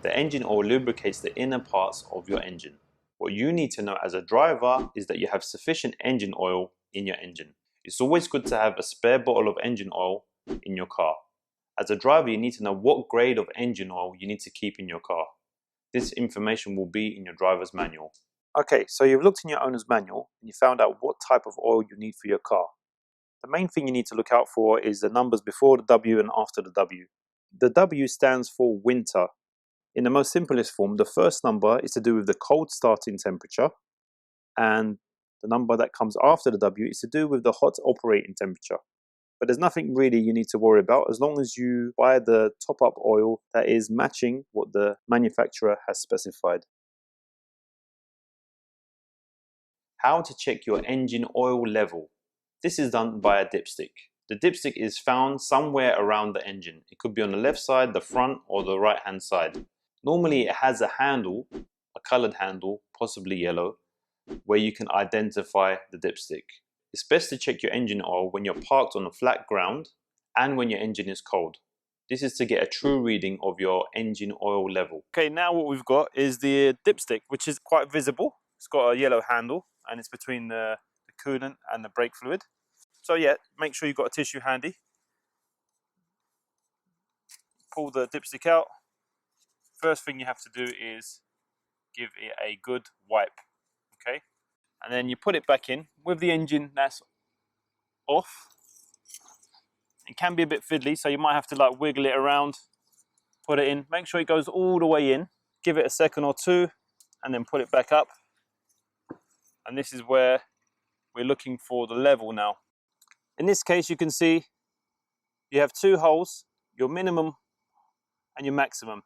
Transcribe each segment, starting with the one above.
The engine oil lubricates the inner parts of your engine. What you need to know as a driver is that you have sufficient engine oil in your engine. It's always good to have a spare bottle of engine oil in your car. As a driver, you need to know what grade of engine oil you need to keep in your car. This information will be in your driver's manual. Okay, so you've looked in your owner's manual and you found out what type of oil you need for your car. The main thing you need to look out for is the numbers before the W and after the W. The W stands for winter. In the most simplest form, the first number is to do with the cold starting temperature, and the number that comes after the W is to do with the hot operating temperature. But there's nothing really you need to worry about as long as you buy the top-up oil that is matching what the manufacturer has specified. How to check your engine oil level. This is done by a dipstick. The dipstick is found somewhere around the engine. It could be on the left side, the front, or the right hand side. Normally it has a handle, a colored handle, possibly yellow, where you can identify the dipstick. It's best to check your engine oil when you're parked on a flat ground and when your engine is cold. This is to get a true reading of your engine oil level. Okay, now what we've got is the dipstick, which is quite visible. It's got a yellow handle and it's between the coolant and the brake fluid. So yeah, make sure you've got a tissue handy. Pull the dipstick out. First thing you have to do is give it a good wipe, okay? And then you put it back in with the engine that's off. It can be a bit fiddly, so you might have to like wiggle it around, put it in. Make sure it goes all the way in. Give it a second or two, and then put it back up. And this is where we're looking for the level now. In this case, you can see you have two holes, your minimum and your maximum.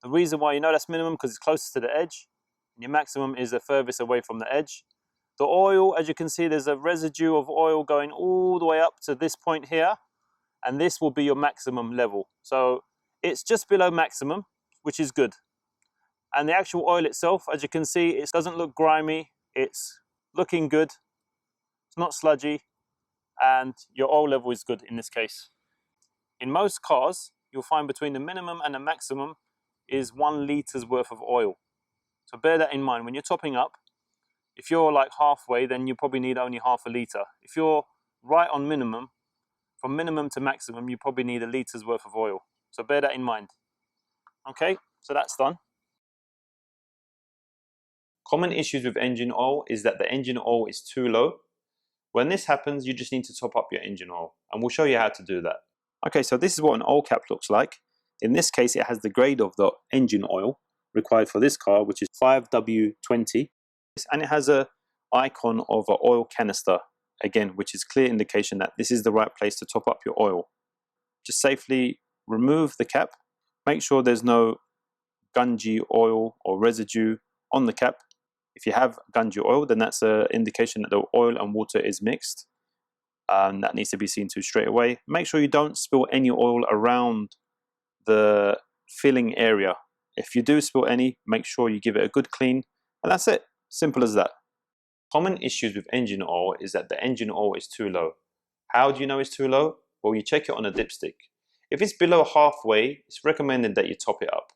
The reason why you know that's minimum because it's closest to the edge, and your maximum is the furthest away from the edge. The oil, as you can see, there's a residue of oil going all the way up to this point here, and this will be your maximum level. So it's just below maximum, which is good. And the actual oil itself, as you can see, it doesn't look grimy, it's looking good, it's not sludgy, and your oil level is good in this case. In most cars, you'll find between the minimum and the maximum is 1 litres worth of oil. So bear that in mind when you're topping up. If you're like halfway, then you probably need only half a litre. If you're right on minimum, from minimum to maximum, you probably need 1 litre's worth of oil. So bear that in mind. Okay, so that's done. Common issues with engine oil is that the engine oil is too low. When this happens, you just need to top up your engine oil, and we'll show you how to do that. Okay, so this is what an oil cap looks like. In this case, it has the grade of the engine oil required for this car, which is 5W20. And it has an icon of an oil canister, again, which is clear indication that this is the right place to top up your oil. Just safely remove the cap. Make sure there's no gungy oil or residue on the cap. If you have gungy oil, then that's an indication that the oil and water is mixed. That needs to be seen to straight away. Make sure you don't spill any oil around the filling area. If you do spill any, make sure you give it a good clean, and that's it. Simple as that. Common issues with engine oil is that the engine oil is too low. How do you know it's too low? Well, you check it on a dipstick. If it's below halfway, it's recommended that you top it up.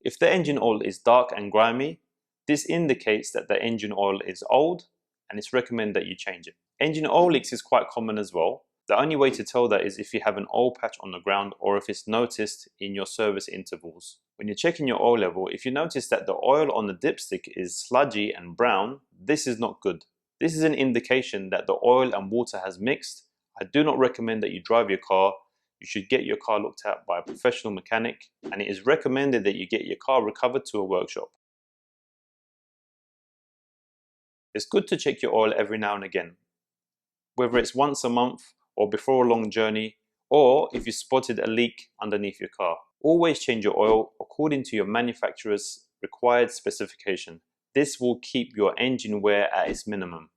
If the engine oil is dark and grimy, this indicates that the engine oil is old, and it's recommended that you change it. Engine oil leaks is quite common as well. The only way to tell that is if you have an oil patch on the ground or if it's noticed in your service intervals. When you're checking your oil level, if you notice that the oil on the dipstick is sludgy and brown, this is not good. This is an indication that the oil and water has mixed. I do not recommend that you drive your car. You should get your car looked at by a professional mechanic, and it is recommended that you get your car recovered to a workshop. It's good to check your oil every now and again, whether it's once a month or before a long journey, or if you spotted a leak underneath your car. Always change your oil according to your manufacturer's required specification. This will keep your engine wear at its minimum.